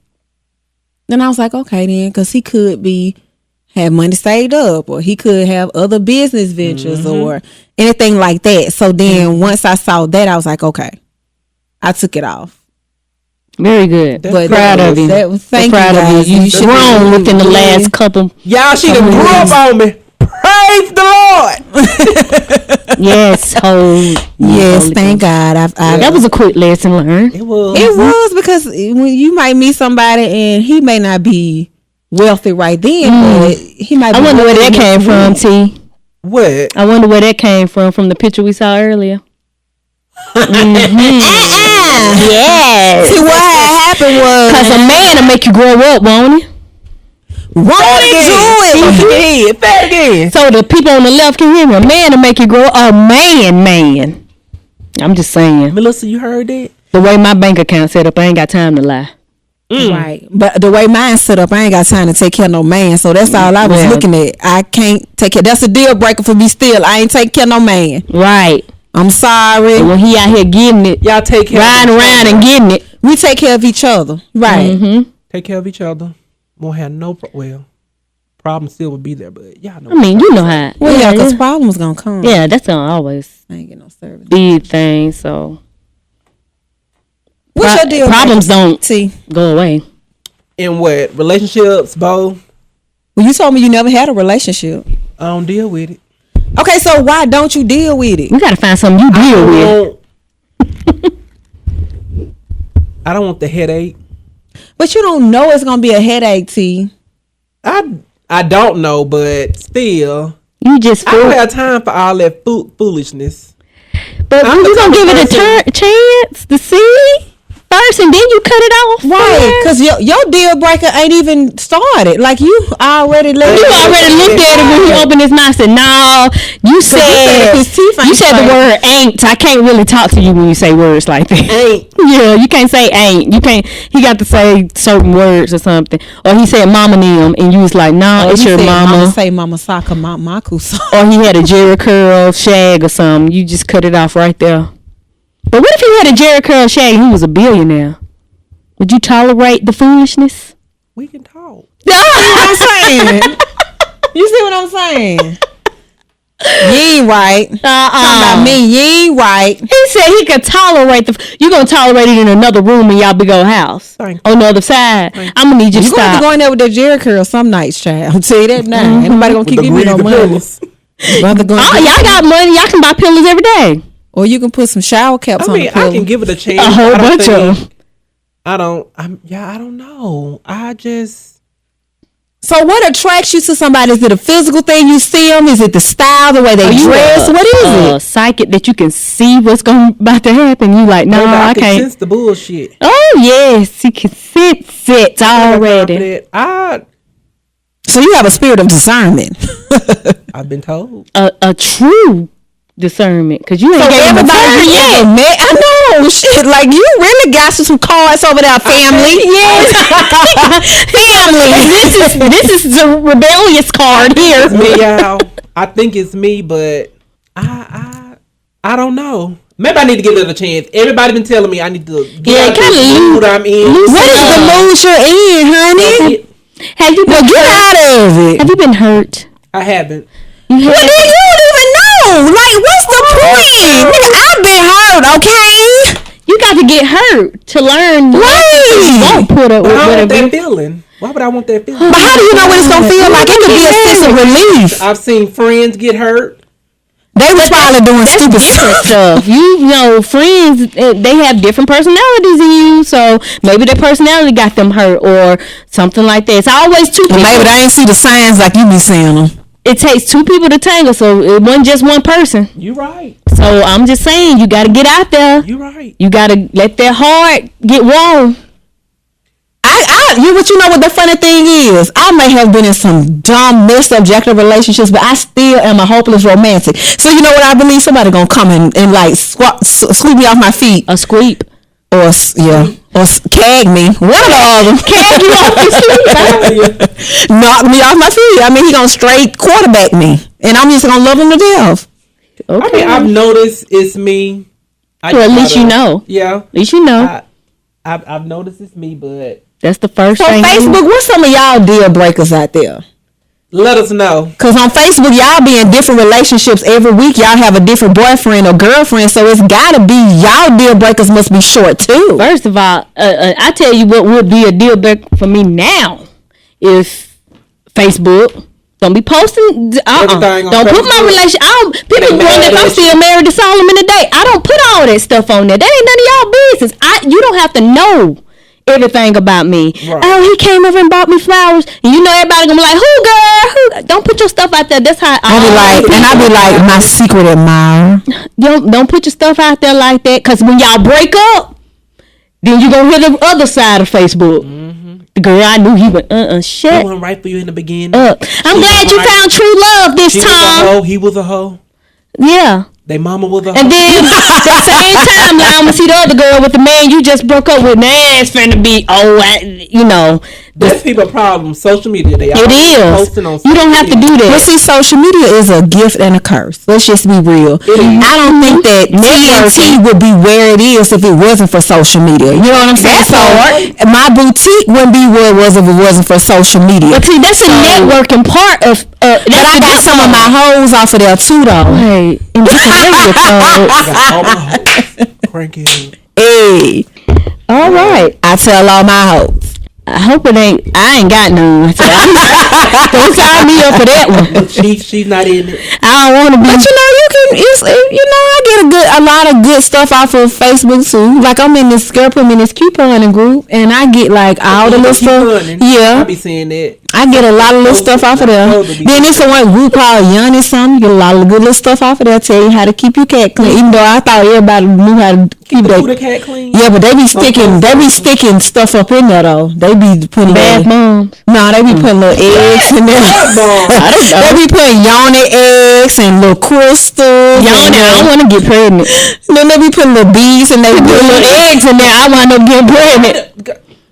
then I was like, okay, then, because he could have money saved up, or he could have other business ventures or anything like that. So then once I saw that, I was like, okay, I took it off. Very good. But proud of you. Thank you, guys. You've grown within the last couple. Y'all, she done grew up on me. Praise Praise the Lord. Yes, Yes, thank God. That was a quick lesson learned. It was. It was because when you might meet somebody and he may not be wealthy right then, but he might. I wonder where that came from, T. What? I wonder where that came from the picture we saw earlier. Yes. See, what had happened was Because a man will make you grow up, won't he? Won't he do it? Fat again. So the people on the left can hear me. A man will make you grow up. A man. I'm just saying. Melissa, you heard that? The way my bank account set up, I ain't got time to lie. Right. But the way mine set up, I ain't got time to take care of no man. So that's all I was looking at. I can't take care. That's a deal breaker for me still. I ain't taking care of no man. Right. I'm sorry. But when he out here getting it, Y'all take care. riding around and getting it. We take care of each other. Right. Mm-hmm. Take care of each other. Won't have no problem still would be there, but y'all know. I mean, you know how. Well, yeah, because problems gonna come. Yeah, that's gonna always I ain't get no service. be a thing. So What's your deal? problems don't go away. In what relationships, Bo? Well, you told me you never had a relationship. I don't deal with it. Okay, so why don't you deal with it? You gotta find something you deal with. I don't want the headache. But you don't know it's gonna be a headache, T. I don't know, but still, You just I don't have time for all that foolishness. But you gonna give it a chance to see first, and then you cut it off. Right, because your deal breaker ain't even started. Like you already looked at it when he opened his mouth and said, "No, you said the word ain't. I can't really talk to you when you say words like that. Ain't. Yeah, you can't say ain't. You can't. He got to say certain words or something. Or he said mama them, and you was like, nah, it's your mama. Say mama saka maku. Or he had a Jerry curl shag or something. You just cut it off right there. But what if he had a Jerry curl shag and he was a billionaire? Would you tolerate the foolishness? We can talk. You see what I'm saying? You see what I'm saying? You ain't right. Talking about me, you ain't right. He said he could tolerate you gonna tolerate it in another room in y'all big old house. On the other side. I'm gonna need you to stop. You're gonna have to go in there with that Jerry curl some nights, child. I'll tell you that now. Ain't nobody gonna keep giving me no money. Y'all got money. Y'all can buy pillows every day. Or you can put some shower caps on the pillow. I can give it a chance. A whole bunch of them. I don't know. So what attracts you to somebody? Is it a physical thing you see them? Is it the style, the way they dress? What is it? Psychic that you can see what's about to happen. You like, no, I can't sense the bullshit. Oh yes, he can sense it already. So you have a spirit of discernment. I've been told. A true discernment, because you ain't gave everybody yet. I know, shit. Like you really got some cards over there, family. Yes, family. This is the rebellious card here. Me, y'all. I think it's me, but I don't know. Maybe I need to give it a chance. Everybody been telling me I need to get out of the mood I'm in. What is the mood you're in, honey? Have you been get out of it? Have you been hurt? I haven't. Well, then you don't even know. Like, what's the point? I've been hurt, okay? You got to get hurt to learn. Right. You won't put up with whatever. That feeling. Why would I want that feeling? But how do you know what it's gonna feel like? It could be a sense of relief. I've seen friends get hurt. They was probably doing stupid stuff. You know, friends, they have different personalities than you, so maybe their personality got them hurt or something like that. It's always two people. Maybe they ain't see the signs like you be seeing them. It takes two people to tangle, so it wasn't just one person. You right. So I'm just saying, you got to get out there. You right. You got to let that heart get warm. You know what the funny thing is? I may have been in some dumb, subjective relationships, but I still am a hopeless romantic. So you know what? I believe somebody gonna come and like sweep me off my feet. A sweep. Or cag me. One of the other. Cag you off your feet. Knock me off my feet. I mean, he gonna straight quarterback me, and I'm just gonna love him to death. Okay. I mean, I've noticed it's me. Well, at least you know. Yeah. At least you know. I've noticed it's me, but that's the first thing. So Facebook, what's some of y'all deal breakers out there? Let us know. Because on Facebook, y'all be in different relationships every week. Y'all have a different boyfriend or girlfriend. So it's got to be, y'all deal breakers must be short too. First of all, I tell you what would be a deal breaker for me now is Facebook. Don't be posting. Everything on Don't put my Facebook. relation. People wonder if I'm still married to Solomon today. I don't put all that stuff on there. That ain't none of y'all business. You don't have to know everything about me. Right. Oh, he came over and bought me flowers. And you know everybody gonna be like, who, girl? Who? Don't put your stuff out there. That's how I be like, my secret admirer. Don't put your stuff out there like that. Cause when y'all break up, then you gonna hear the other side of Facebook. The girl, I knew he went, shit. He wasn't right for you in the beginning. I'm glad you found true love this time. She was a hoe. He was a hoe. Yeah. They mama was a hoe. And then that same time, now I'm gonna see the other girl with the man you just broke up with. Now it's finna be, That's people's problem. Social media. They it is. Posting on You don't have to do that. But see, social media is a gift and a curse. Let's just be real. I don't think that TNT would be where it is if it wasn't for social media. You know what I'm saying? That's hard. My boutique wouldn't be where it was if it wasn't for social media. But see, that's a networking part of. But I got some of my hoes off of there too, though. Hey, and you can live with Cranky. Hey. All right. I tell all my hoes. I hope it ain't. I ain't got none. So don't sign me up for that one. She's not in it. I don't want to be. But I get a lot of good stuff off of Facebook too. Like I'm in this couponing group, and I get like all the little stuff. Yeah, I be seeing that. I get a lot of little stuff off of there. Then it's a one group called Young and something. You get a lot of good little stuff off of there. Tell you how to keep your cat clean. Even though I thought everybody knew how to keep the cat clean. Yeah, but they be sticking stuff up in there though. They be putting bad moms. No, they be putting little eggs in there. They be putting yawning eggs and little crystals. Yawning, I don't want to get pregnant. Then they be putting little bees and they put little eggs in there. I wind up getting pregnant.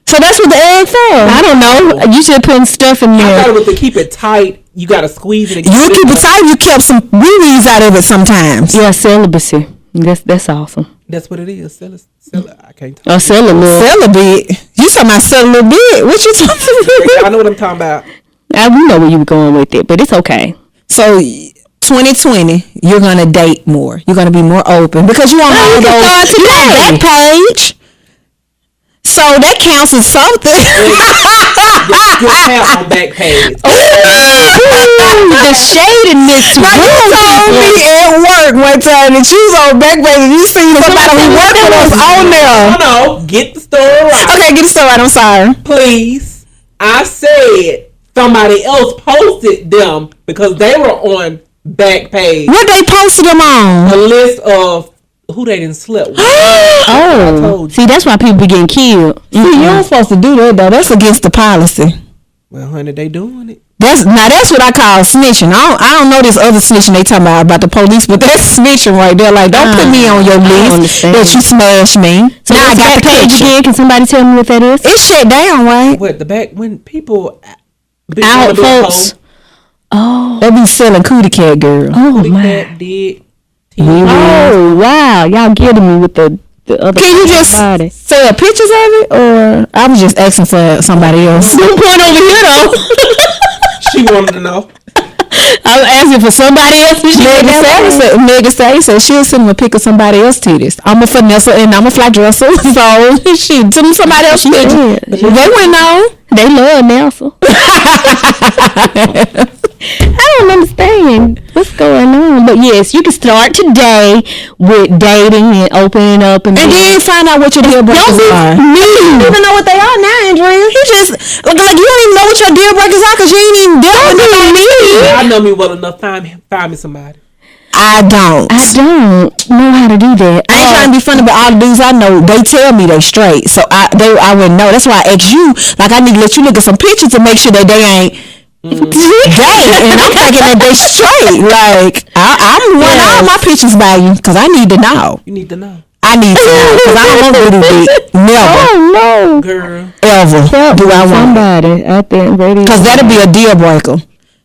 So that's what the egg for. I don't know. You should put stuff in there. I thought it was to keep it tight. You gotta squeeze it. You keep it tight. You kept some wee-wees out of it sometimes. Yeah, celibacy. That's awesome. That's what it is. I can't talk. Oh, celibate. You talking about celibate? What you talking about? I know what I'm talking about. We know where you were going with it, but it's okay. So 2020, you're gonna date more. You're gonna be more open because you on all those. You on that page. So that counts as something. Good count on back page. The shadiness. Now you told me at work one time that you was on back page and you see somebody who worked with us on there. No, get the story right. Okay, get the story right. I'm sorry. Please. I said somebody else posted them because they were on back page. What they posted them on? A list of who they didn't slept with. See, that's why people be getting killed. See, you ain't supposed to do that though. That's against the policy. Well, honey, they doing it. That's what I call snitching. I don't know this other snitching they talking about the police, but that's snitching right there. Like, don't put me on your list that you smashed me. So now I got the page again. Can somebody tell me what that is? It's shut down, right? What the back when people out folks? Oh, they be selling cootie cat girl. Oh my! Did. Oh wow! Y'all getting me with the other. Can you just sell pictures of it, or I was just asking for somebody else? No point over here though. She wanted to know. I was asking for somebody else. Megan said she'll send me a pic of somebody else's titties. I'm a Vanessa and I'm a fly dresser, so she send me somebody else's picture. They went on. They love Nelson. I don't understand what's going on, but yes, you can start today with dating and opening up, and then find out what your deal breakers are. You don't even know what they are now, Andrea. You just like you don't even know what your deal breakers are because you ain't even dealing with them. I know me well enough. Find me somebody. I don't know how to do that. I ain't trying to be funny, but all the dudes I know, they tell me they straight, so I wouldn't know. That's why I asked you. Like I need to let you look at some pictures to make sure that they ain't. Gay, and I'm thinking that they straight. Like I'm running all my pictures by you because I need to know. You need to know. I need to know because I don't want to do dick. Never. Oh no, girl. Ever do I want somebody out there ready? Because that'll be a deal breaker.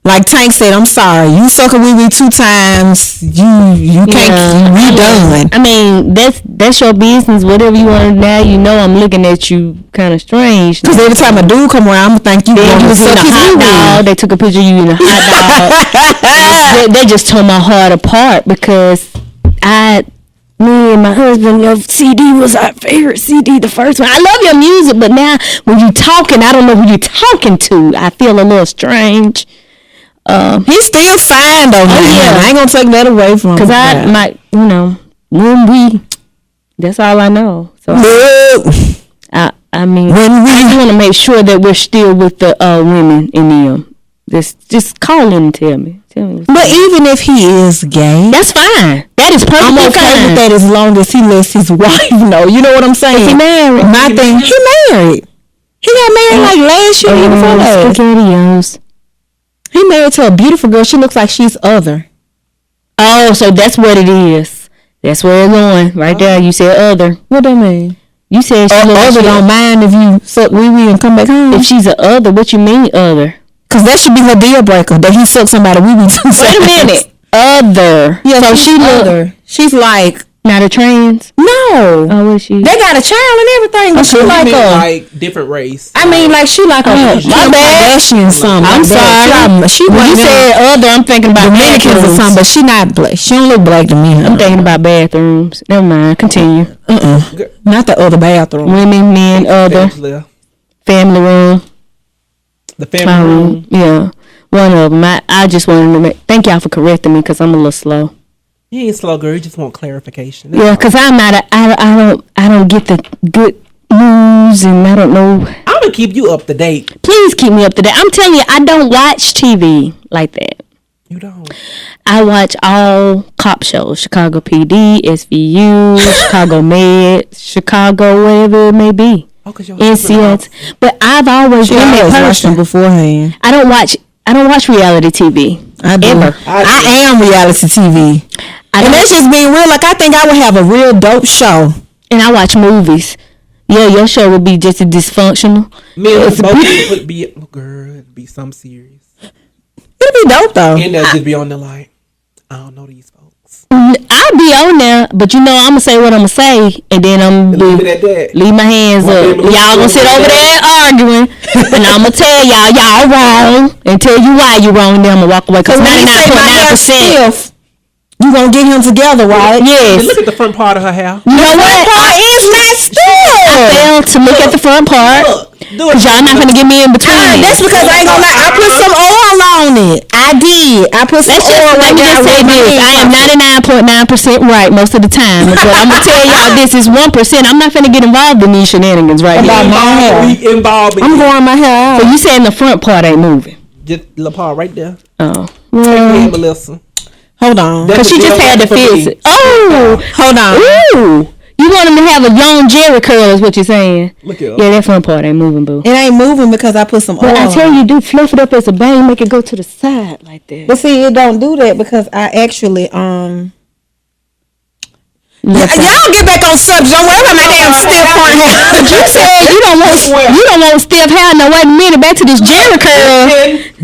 Like Tank said, I'm sorry. You suck a wee-wee 2 times. You can't. We done. I mean, that's your business. Whatever you want to now, you know I'm looking at you kind of strange. Because every time a dude come around, I'm going to think you was in a hot dog. They took a picture of you in a hot dog. they just tore my heart apart because me and my husband, your CD was our favorite CD, the first one. I love your music, but now when you talking, I don't know who you're talking to. I feel a little strange. He's still fine though. yeah. I ain't gonna take that away from him. Cause I might, that's all I know. So I mean, I just want to make sure that we're still with the women in them. Just call in and tell me. But even if he is gay, that's fine. That is perfectly I'm okay fine. with that as long as he lets his wife know. You know what I'm saying? Is he married? My thing, he married. He got married like last year. Before last. SpaghettiOs. He married to a beautiful girl. She looks like she's other. Oh, so that's what it is. That's where it's going. Right there. You said other. What that mean? You said she looks other don't mind if you suck wee-wee and come back home. If she's a other, what you mean other? Cause that should be her deal breaker. That he suck somebody wee-wee too fast. Wait a minute. Other. Yeah, so she other. She's like not a trans. No. Oh, what is she? They got a child and everything. But she like different race. I mean, like she like a my bad. Something. I'm sorry. She when you said other, I'm thinking about Dominicans or something, but she not black. She don't look black to me. I'm thinking about bathrooms. Never mind. Continue. Not the other bathroom. Women, men, other. Family room. The family room. Yeah. One of them. I just wanted to thank y'all for correcting me because I'm a little slow. You ain't slow, girl. You just want clarification. Yeah, because I'm not. I don't get the good news, and I don't know. I'm gonna keep you up to date. Please keep me up to date. I'm telling you, I don't watch TV like that. You don't. I watch all cop shows: Chicago PD, SVU, Chicago Med, Chicago, whatever it may be. Oh, cause you're NCS. But I've always been that person beforehand. I don't watch reality TV. I do. Ever. I am reality TV. And that's just being real. Like, I think I would have a real dope show. And I watch movies. Yeah, your show would be just as dysfunctional. It'd be something serious. It'd be dope, though. And they'll just be on the like, I don't know these folks. I'll be on there, but I'm going to say what I'm going to say, and then I'm going to leave my hands up. Y'all going to sit over there arguing, and I'm going to tell y'all wrong, and tell you why you're wrong, and then I'm going to walk away, because 99.9%. You gonna get him together, right? Yes. Look at the front part of her hair. You know what? The front part is messed up. I failed to look at the front part. Because y'all not gonna get me in between. That's because I ain't gonna lie. I put some oil on it. I did. I put some oil. Let me just say this. I am 99.9% right most of the time. But I'm gonna tell y'all this is 1%. I'm not gonna get involved in these shenanigans right now. About my hair. I'm growing my hair out. So you saying the front part ain't moving? Just the part right there. Oh. Well, Melissa. Hold on. Because she just had to fix it. Oh. Hold on. Ooh. You want him to have a young Jerry curl is what you're saying. Look at Yeah, that front part ain't moving, boo. It ain't moving because I put some oil. But I tell you, do fluff it up as a bang, make it go to the side like that. But see, it don't do that because I actually y'all get back on subject. Don't worry about my damn stiff front hair. But you said you don't want stiff hair. Now wait a minute, back to this Jerry curl.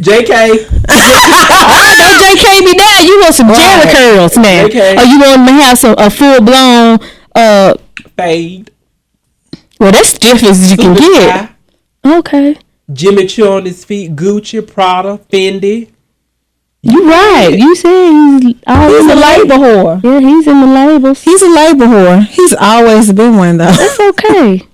JK. Don't JK me down. You want some Jerry curls now. JK. Or you want him to have a full blown fade. Well, that's stiff as you can get. Okay. Jimmy Choo on his feet. Gucci, Prada, Fendi. You right. You said he's a label whore. Yeah, he's in the labels. He's a label whore. He's always been one though. That's okay.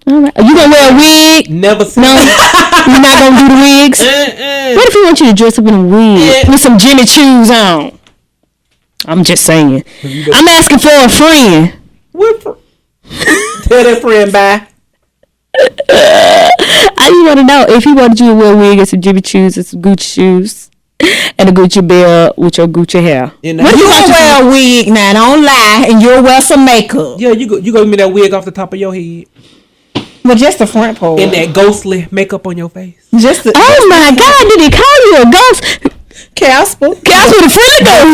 All right. Are you gonna wear a wig? Never seen. No, you're not gonna do the wigs. What if he wants you to dress up in a wig with some Jimmy Choos on? I'm just saying. I'm asking for a friend. Tell that friend bye. I just want to know if he wanted you to wear a wig and some Jimmy Choos and some Gucci shoes and a Gucci belt with your Gucci hair. You gonna wear a wig now? Don't lie, and you'll wear some makeup. Yeah, you gonna give me that wig off the top of your head. Well, just the front part. And that ghostly makeup on your face. Oh my God! Did he call you a ghost? Casper the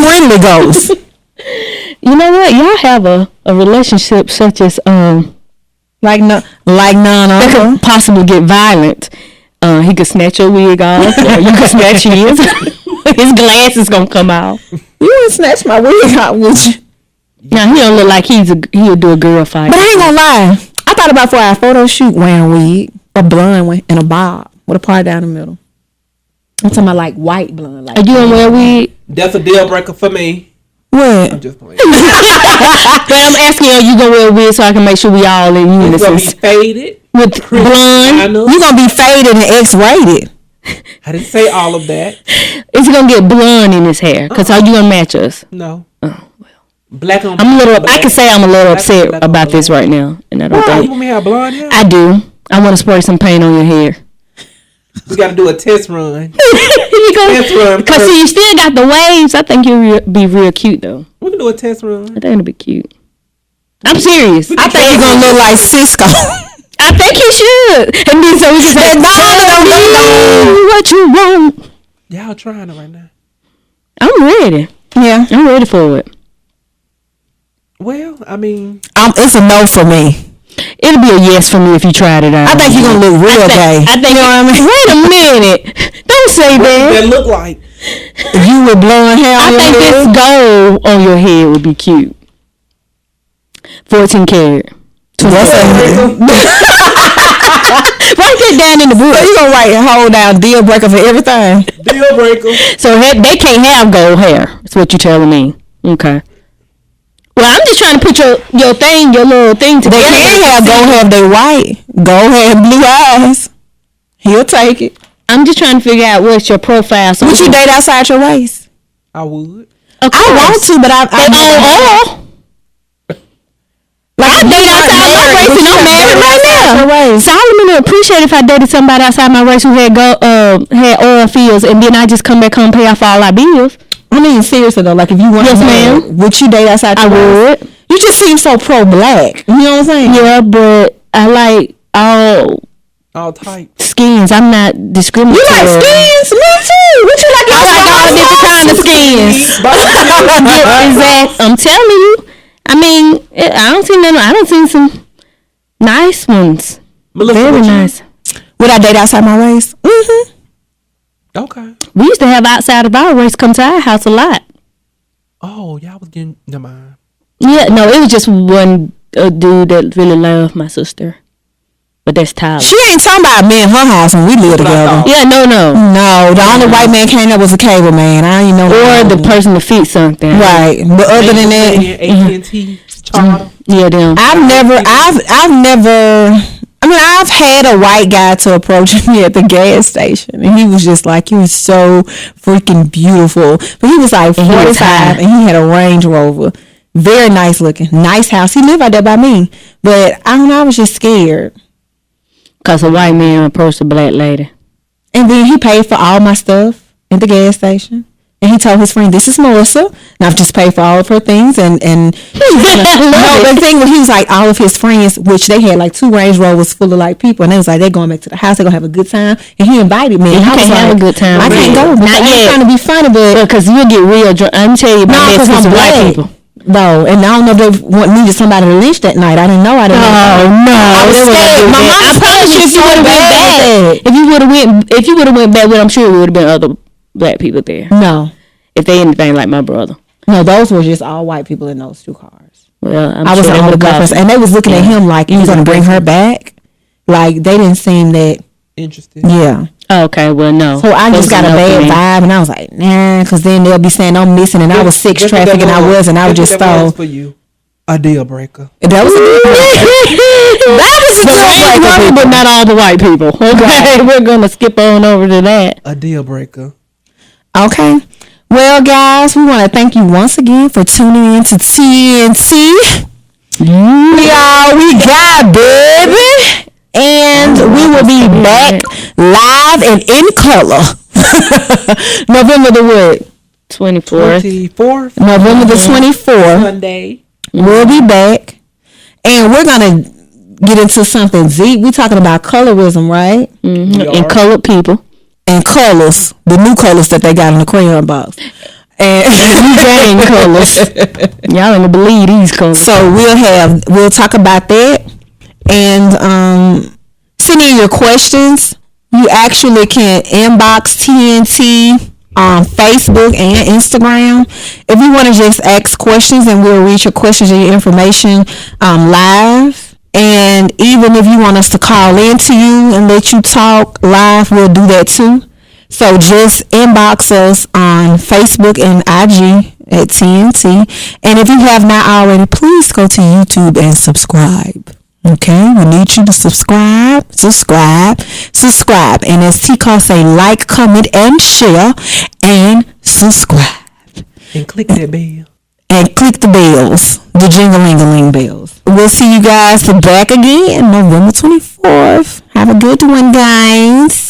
friendly ghost. You know what? Y'all have a relationship such as like none that could possibly get violent. He could snatch your wig off, or you could snatch his. His glasses gonna come out. You wouldn't snatch my wig out, would you? Now he don't look like he'll do a girl fight. But I ain't gonna lie. I thought about for our photo shoot wearing a wig, a blonde one, and a bob with a part down the middle. I'm talking about like white blonde. Like, are you gonna wear a wig? That's a deal breaker for me. What? I'm just playing. But I'm asking you, are you gonna wear a wig so I can make sure we all in unison? It's gonna be faded with blonde. You gonna be faded and X-rated. I didn't say all of that. Is he gonna get blonde in his hair? Cause are you gonna match us? No. Oh well. Black on. I'm a little. Black. I can say I'm a little upset black about this right now, and I don't Why? think You want me to have blonde hair? I do. I want to spray some paint on your hair. We got to do a test run. Because see, you still got the waves. I think you'll be real cute though. We can do a test run. I think it'll be cute. I'm serious. I think you're gonna look like Cisco. I think you should. And then so we can say, no, what you want. Y'all trying it right now. I'm ready. Yeah, I'm ready for it. Well, I mean, it's a no for me. It'll be a yes for me if you tried it out. I think you're gonna look real gay. I think, you know what I mean? Wait a minute. Don't say what that. does that look like? You with blonde hair on your head? I think this gold on your head would be cute. 14 karat. Write that down in the book. So you gonna write hold down deal breaker for everything? Deal breaker. So they can't have gold hair. That's what you're telling me. Okay. Well, I'm just trying to put your little thing together. They can have gold hair if they white. Gold hair, blue eyes. He'll take it. I'm just trying to figure out what's your profile. So would you date outside your race? I would. I want to, but I like I date outside my race and I'm married right now. Solomon would appreciate if I dated somebody outside my race who had oil fields, and then I just come back home and pay off all our bills. I mean, seriously though, like if you want, yes, ma'am, would you date outside your race? I would. You just seem so pro-black. You know what I'm saying? Yeah, but I like all types skins. I'm not discriminating. You like skins? Me too. What you like? I like all different kind of skins. Exactly. I'm telling you. I mean, I don't see none. I don't see some nice ones. Melissa, very nice. Would I date outside my race? Mm-hmm. Okay. We used to have outside of our race come to our house a lot. Oh, y'all was getting never mind. Yeah, no, it was just one dude that really loved my sister. But that's Tyler. She ain't talking about me and her house when we lived together. Yeah, no. No, the only white man came up was a cable man. I ain't know. Or the person to fix something. Right. But other than that, AT&T charter. Yeah, them. I've had a white guy to approach me at the gas station, and he was just like, "You were so freaking beautiful." But he was like 45, and he had a Range Rover. Very nice looking, nice house. He lived out there by me, but I don't know. I was just scared. Because a white man approached a black lady. And then he paid for all my stuff at the gas station. And he told his friend, "This is Melissa. And I've just paid for all of her things." And the thing was, he was like, all of his friends, which they had like 2 Range Rovers full of like people. And they was like, they're going back to the house. They're going to have a good time. And he invited me. And I was have a good time. I can't go. Not yet. I'm trying to be funny, but. Because you'll get real drunk. I'm telling you about that with white people. No, and I don't know if they needed somebody to lynch that night. I didn't know. I was scared. My mom, I promise you, if you would have went back, if you would have went back with, I'm sure it would have been other black people there. No, if they anything like my brother. No, those were just all white people in those 2 cars. Well, I was the only black person, and they was looking at him like he was gonna bring her back. Like they didn't seem that interested. Yeah. Oh, okay, well, no. So I just got a bad vibe, and I was like, nah, because then they'll be saying I'm missing, and I was sex trafficking, and I was just stole. For you, a deal breaker. That was a deal breaker. That was a deal breaker, but not all the white people. Okay, we're gonna skip on over to that. A deal breaker. Okay. Well, guys, we want to thank you once again for tuning in to TNT. We got, baby. And we will be back live and in color. November the what? 24th. November the 24th. Sunday. We'll be back. And we're going to get into something deep. We're talking about colorism, right? Mm-hmm. And colored people. And colors. The new colors that they got in the crayon box. And gang colors. Y'all ain't gonna believe these colors. So we'll talk about that. And send in your questions. You actually can inbox TNT on Facebook and Instagram. If you want to just ask questions, and we'll read your questions and your information live. And even if you want us to call in to you and let you talk live, we'll do that too. So just inbox us on Facebook and IG at TNT. And if you have not already, please go to YouTube and subscribe. Okay, we need you to subscribe. And as TCarr say, like, comment, and share, and subscribe. And click that bell. And click the bells, the jingle-ling-a-ling bells. We'll see you guys back again November 24th. Have a good one, guys.